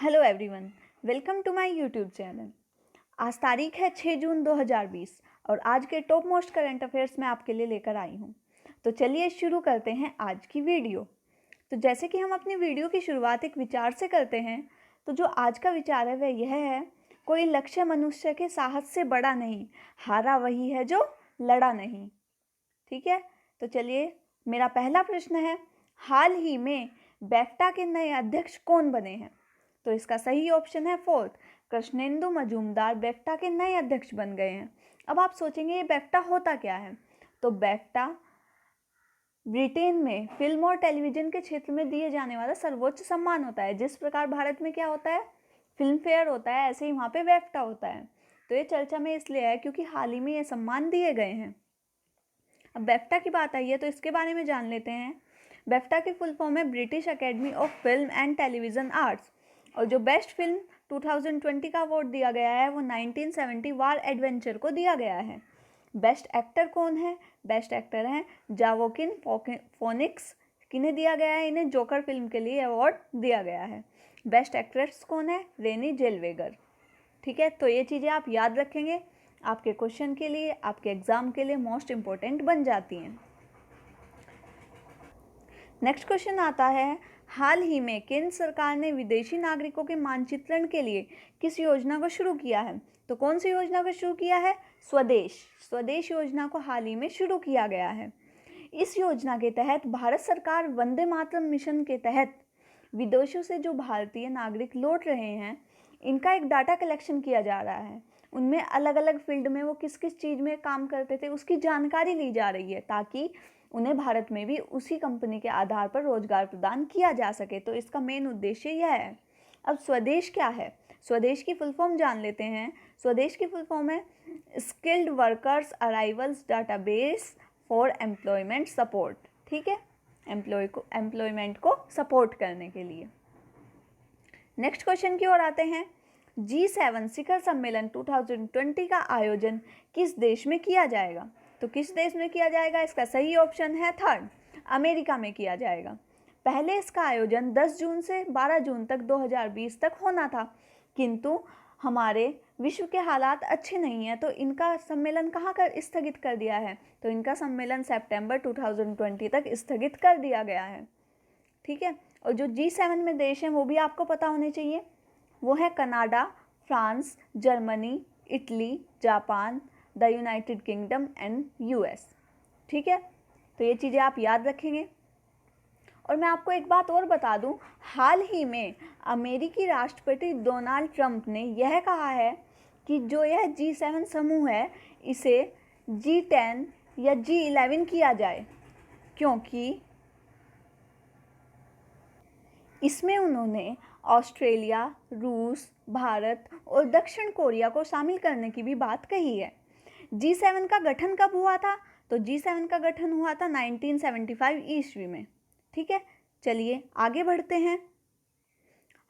Hello everyone, welcome to my YouTube channel. आज तारीख है 6 जून 2020 और आज के टॉप मोस्ट करंट अफेयर्स मैं आपके लिए लेकर आई हूँ। तो चलिए शुरू करते हैं आज की वीडियो। तो जैसे कि हम अपनी वीडियो की शुरुआत एक विचार से करते हैं, तो जो आज का विचार है वह यह है, कोई लक्ष्य मनुष्य के साहस से बड़ा नहीं, हारा वही है जो लड़ा नहीं। ठीक है, तो चलिए मेरा पहला प्रश्न है, हाल ही में बेफ्टा के नए अध्यक्ष कौन बने हैं? तो इसका सही ऑप्शन है फोर्थ, कृष्णेंदु मजूमदार बेफ्टा के नए अध्यक्ष बन गए हैं। अब आप सोचेंगे ये बेफ्टा होता क्या है? तो बेफ्टा ब्रिटेन में फिल्म और टेलीविजन के क्षेत्र में दिए जाने वाला सर्वोच्च सम्मान होता है। जिस प्रकार भारत में क्या होता है, फिल्म फेयर होता है, ऐसे ही वहाँ पे बेफ्टा होता है। तो ये चर्चा में इसलिए है क्योंकि हाल ही में ये सम्मान दिए गए हैं। अब बेफ्टा की बात आई है तो इसके बारे में जान लेते हैं। बेफ्टा की फुल फॉर्म है British academy of film and television arts, और जो बेस्ट फिल्म 2020 का अवार्ड दिया गया है वो 1970 वार एडवेंचर को दिया गया है। बेस्ट एक्टर कौन है? बेस्ट एक्टर हैं जावोकिन फोनिक्स, किन्हें दिया गया है? इन्हें जोकर फिल्म के लिए अवार्ड दिया गया है। बेस्ट एक्ट्रेस कौन है? रेनी जेलवेगर। ठीक है, तो ये चीज़ें आप याद रखेंगे, आपके क्वेश्चन के लिए, आपके एग्जाम के लिए मोस्ट इम्पोर्टेंट बन जाती हैं। नेक्स्ट क्वेश्चन आता है, हाल ही में केंद्र सरकार ने विदेशी नागरिकों के मानचित्रण के लिए किस योजना को शुरू किया है? तो कौन सी योजना को शुरू किया है? स्वदेश योजना को हाल ही में शुरू किया गया है। इस योजना के तहत भारत सरकार वंदे मातरम मिशन के तहत विदेशों से जो भारतीय नागरिक लौट रहे हैं, इनका एक डाटा कलेक्शन किया जा रहा है। उनमें अलग अलग फील्ड में वो किस किस चीज़ में काम करते थे उसकी जानकारी ली जा रही है, ताकि उन्हें भारत में भी उसी कंपनी के आधार पर रोजगार प्रदान किया जा सके। तो इसका मेन उद्देश्य यह है। अब स्वदेश क्या है? स्वदेश की फुल फॉर्म जान लेते हैं। स्वदेश की फुल फॉर्म है skilled workers arrivals database for employment support. ठीक है, एम्प्लॉयमेंट को सपोर्ट करने के लिए। नेक्स्ट क्वेश्चन की ओर आते हैं। G7 शिखर सम्मेलन 2020 का आयोजन किस देश में किया जाएगा? तो किस देश में किया जाएगा? इसका सही ऑप्शन है थर्ड, अमेरिका में किया जाएगा। पहले इसका आयोजन 10 जून से 12 जून तक 2020 तक होना था, किंतु हमारे विश्व के हालात अच्छे नहीं हैं, तो इनका सम्मेलन कहाँ कर स्थगित कर दिया है? तो इनका सम्मेलन सितंबर 2020 तक स्थगित कर दिया गया है। ठीक है, और जो G7 में देश हैं वो भी आपको पता होने चाहिए। वो है Canada, France, Germany, Italy, Japan, the United kingdom and US। ठीक है, तो ये चीज़ें आप याद रखेंगे। और मैं आपको एक बात और बता दूं, हाल ही में अमेरिकी राष्ट्रपति डोनाल्ड ट्रंप ने यह कहा है कि जो यह G7 समूह है इसे G10 या G11 किया जाए, क्योंकि इसमें उन्होंने ऑस्ट्रेलिया, रूस, भारत और दक्षिण कोरिया को शामिल करने की भी बात कही है। G7 का गठन कब हुआ था? तो G7 का गठन हुआ था 1975 ईस्वी में। ठीक है, चलिए आगे बढ़ते हैं।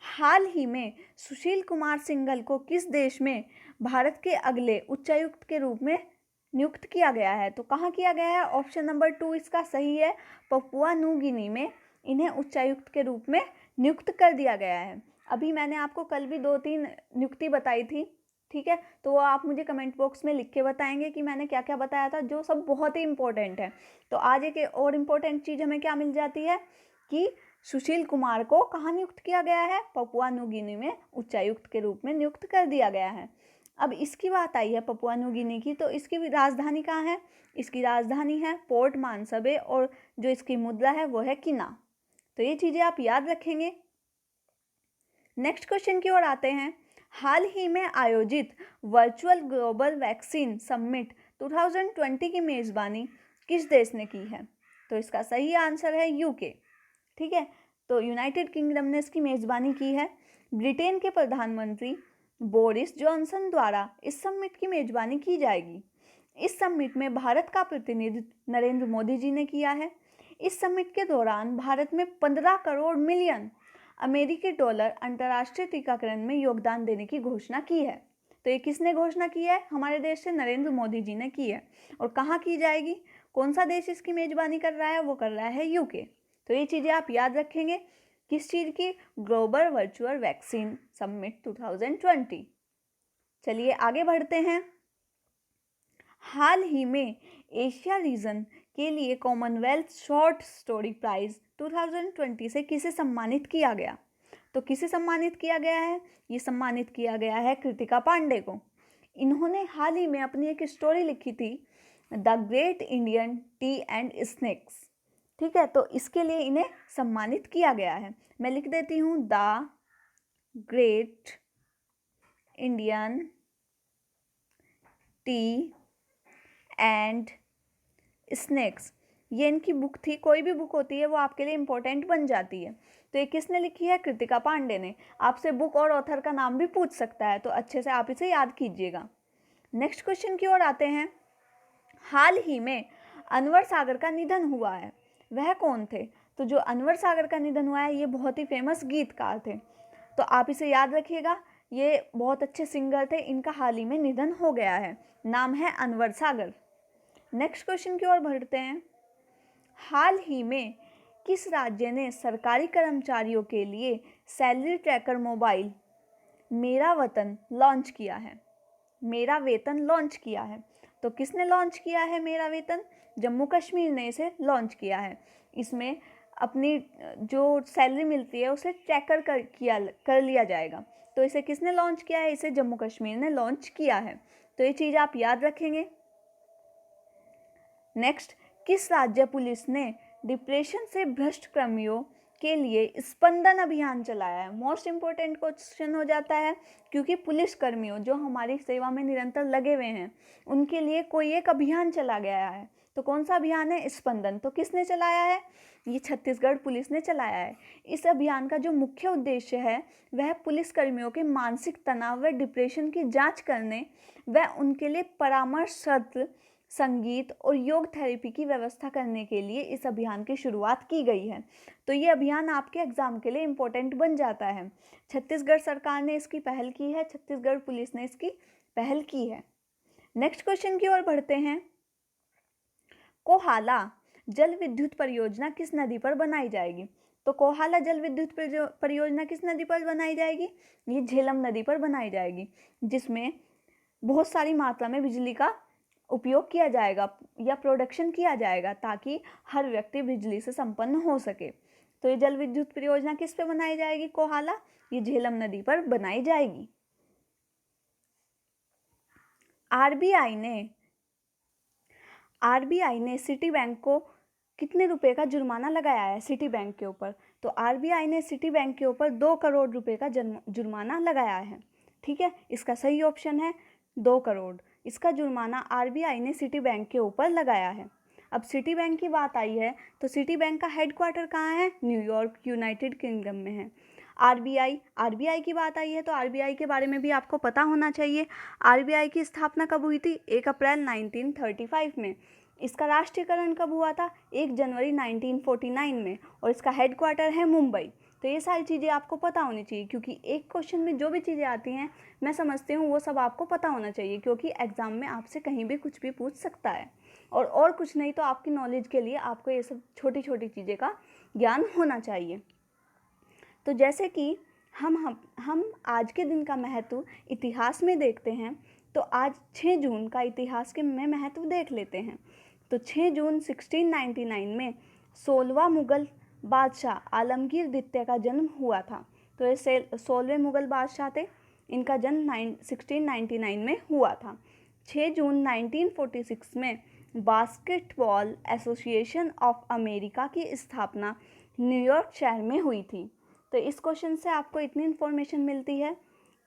हाल ही में सुशील कुमार सिंघल को किस देश में भारत के अगले उच्चायुक्त के रूप में नियुक्त किया गया है? तो कहाँ किया गया है? ऑप्शन नंबर 2 इसका सही है, पपुआ न्यू गिनी में इन्हें उच्चायुक्त के रूप में नियुक्त कर दिया गया है। अभी मैंने आपको कल भी 2-3 नियुक्ति बताई थी। ठीक है, तो वो आप मुझे कमेंट बॉक्स में लिख के बताएंगे कि मैंने क्या क्या बताया था, जो सब बहुत ही इंपॉर्टेंट है। तो आज एक और इम्पोर्टेंट चीज़ हमें क्या मिल जाती है कि सुशील कुमार को कहाँ नियुक्त किया गया है? पपुआ न्यू गिनी में उच्चायुक्त के रूप में नियुक्त कर दिया गया है। अब इसकी बात आई है पपुआ न्यू गिनी की, तो इसकी राजधानी कहाँ है? इसकी राजधानी है पोर्ट मानसबे, और जो इसकी मुद्रा है वो है किना। तो ये चीज़ें आप याद रखेंगे। नेक्स्ट क्वेश्चन की ओर आते हैं। हाल ही में आयोजित वर्चुअल ग्लोबल वैक्सीन समिट 2020 की मेज़बानी किस देश ने की है? तो इसका सही आंसर है UK। ठीक है, तो यूनाइटेड किंगडम ने इसकी मेज़बानी की है। ब्रिटेन के प्रधानमंत्री बोरिस जॉनसन द्वारा इस समिट की मेज़बानी की जाएगी। इस समिट में भारत का प्रतिनिधित्व नरेंद्र मोदी जी ने किया है। इस समिट के दौरान भारत में 15 करोड़ मिलियन अमेरिकी डॉलर अंतर्राष्ट्रीय टीकाकरण में योगदान देने की घोषणा की है। तो ये किसने घोषणा की है? हमारे देश से नरेंद्र मोदी जी ने की है। और कहाँ की जाएगी? कौन सा देश इसकी मेज़बानी कर रहा है? वो कर रहा है UK। तो ये चीज़ें आप याद रखेंगे किस चीज़ की? Global virtual vaccine summit 2020। चलिए आगे बढ़ते हैं। हाल ही में एशिया रीजन के लिए कॉमनवेल्थ शॉर्ट स्टोरी प्राइज 2020 से किसे सम्मानित किया गया? तो किसे सम्मानित किया गया है? ये सम्मानित किया गया है कृतिका पांडे को। इन्होंने हाल ही में अपनी एक स्टोरी लिखी थी, the great Indian T and snacks. ठीक है, तो इसके लिए इन्हें सम्मानित किया गया है। मैं लिख देती हूँ, the great Indian T and snacks. ये इनकी बुक थी। कोई भी बुक होती है वो आपके लिए इम्पोर्टेंट बन जाती है। तो ये किसने लिखी है? कृतिका पांडे ने। आपसे बुक और ऑथर का नाम भी पूछ सकता है, तो अच्छे से आप इसे याद कीजिएगा। नेक्स्ट क्वेश्चन की ओर आते हैं। हाल ही में अनवर सागर का निधन हुआ है, वह कौन थे? तो जो अनवर सागर का निधन हुआ है, ये बहुत ही फेमस गीतकार थे, तो आप इसे याद रखिएगा। ये बहुत अच्छे सिंगर थे, इनका हाल ही में निधन हो गया है। नाम है अनवर सागर। नेक्स्ट क्वेश्चन की ओर बढ़ते हैं। हाल ही में किस राज्य ने सरकारी कर्मचारियों के लिए सैलरी ट्रैकर मोबाइल मेरा वतन लॉन्च किया है? मेरा वेतन लॉन्च किया है। तो किसने लॉन्च किया है मेरा वेतन? जम्मू कश्मीर ने इसे लॉन्च किया है। इसमें अपनी जो सैलरी मिलती है उसे ट्रैकर कर लिया जाएगा। तो इसे किसने लॉन्च किया है? इसे जम्मू कश्मीर ने लॉन्च किया है। तो ये चीज़ आप याद रखेंगे। नेक्स्ट, किस राज्य पुलिस ने डिप्रेशन से भ्रष्ट कर्मियों के लिए स्पंदन अभियान चलाया है? मोस्ट इम्पोर्टेंट क्वेश्चन हो जाता है, क्योंकि पुलिस कर्मियों जो हमारी सेवा में निरंतर लगे हुए हैं उनके लिए कोई एक अभियान चला गया है। तो कौन सा अभियान है? स्पंदन। तो किसने चलाया है? ये छत्तीसगढ़ पुलिस ने चलाया है। इस अभियान का जो मुख्य उद्देश्य है वह पुलिस कर्मियों के मानसिक तनाव व डिप्रेशन की जांच करने व उनके लिए परामर्श सत्र, संगीत और योग थेरेपी की व्यवस्था करने के लिए इस अभियान की शुरुआत की गई है। तो ये अभियान आपके एग्जाम के लिए इम्पोर्टेंट बन जाता है। छत्तीसगढ़ सरकार ने इसकी पहल की है, छत्तीसगढ़ पुलिस ने इसकी पहल की है। नेक्स्ट क्वेश्चन की ओर बढ़ते हैं। कोहाला जल विद्युत परियोजना किस नदी पर बनाई जाएगी? तो कोहाला जल विद्युत परियोजना किस नदी पर बनाई जाएगी? ये झेलम नदी पर बनाई जाएगी, जिसमें बहुत सारी मात्रा में बिजली का उपयोग किया जाएगा या प्रोडक्शन किया जाएगा, ताकि हर व्यक्ति बिजली से संपन्न हो सके। तो ये जल विद्युत परियोजना किस पे बनाई जाएगी? कोहाला, ये झेलम नदी पर बनाई जाएगी। आरबीआई ने सिटी बैंक को कितने रुपए का जुर्माना लगाया है सिटी बैंक के ऊपर? तो आरबीआई ने सिटी बैंक के ऊपर 2 करोड़ रुपए का जुर्माना लगाया है। ठीक है, इसका सही ऑप्शन है 2 करोड़। इसका जुर्माना आरबीआई ने सिटी बैंक के ऊपर लगाया है। अब सिटी बैंक की बात आई है तो सिटी बैंक का हेडक्वार्टर कहाँ है? न्यूयॉर्क, यूनाइटेड किंगडम में है। आरबीआई की बात आई है तो आरबीआई के बारे में भी आपको पता होना चाहिए। आरबीआई की स्थापना कब हुई थी? 1 अप्रैल 1935 में। इसका राष्ट्रीयकरण कब हुआ था? 1 जनवरी 1949 में। और इसका हेडक्वार्टर है मुंबई। तो ये सारी चीज़ें आपको पता होनी चाहिए, क्योंकि एक क्वेश्चन में जो भी चीज़ें आती हैं मैं समझती हूँ वो सब आपको पता होना चाहिए, क्योंकि एग्ज़ाम में आपसे कहीं भी कुछ भी पूछ सकता है। और कुछ नहीं तो आपकी नॉलेज के लिए आपको ये सब छोटी छोटी चीज़ें का ज्ञान होना चाहिए। तो जैसे कि हम आज के दिन का महत्व इतिहास में देखते हैं, तो आज 6 जून का इतिहास के में महत्व देख लेते हैं। तो 6 जून 1699 में 16वां मुग़ल बादशाह आलमगीर द्वितीय का जन्म हुआ था। तो ये 16वें मुग़ल बादशाह थे, इनका जन्म 1699 में हुआ था। 6 जून 1946 में बास्केटबॉल एसोसिएशन ऑफ अमेरिका की स्थापना न्यूयॉर्क शहर में हुई थी। तो इस क्वेश्चन से आपको इतनी इन्फॉर्मेशन मिलती है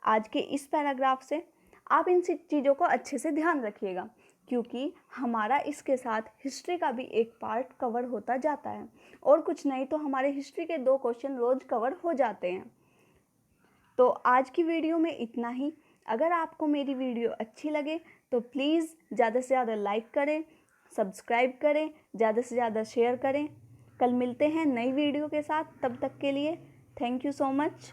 आज के इस पैराग्राफ से। आप इन चीज़ों को अच्छे से ध्यान रखिएगा, क्योंकि हमारा इसके साथ हिस्ट्री का भी एक पार्ट कवर होता जाता है, और कुछ नहीं तो हमारे हिस्ट्री के 2 क्वेश्चन रोज कवर हो जाते हैं। तो आज की वीडियो में इतना ही। अगर आपको मेरी वीडियो अच्छी लगे तो प्लीज़ ज़्यादा से ज़्यादा लाइक करें, सब्सक्राइब करें, ज़्यादा से ज़्यादा शेयर करें। कल मिलते हैं नई वीडियो के साथ, तब तक के लिए थैंक यू सो मच।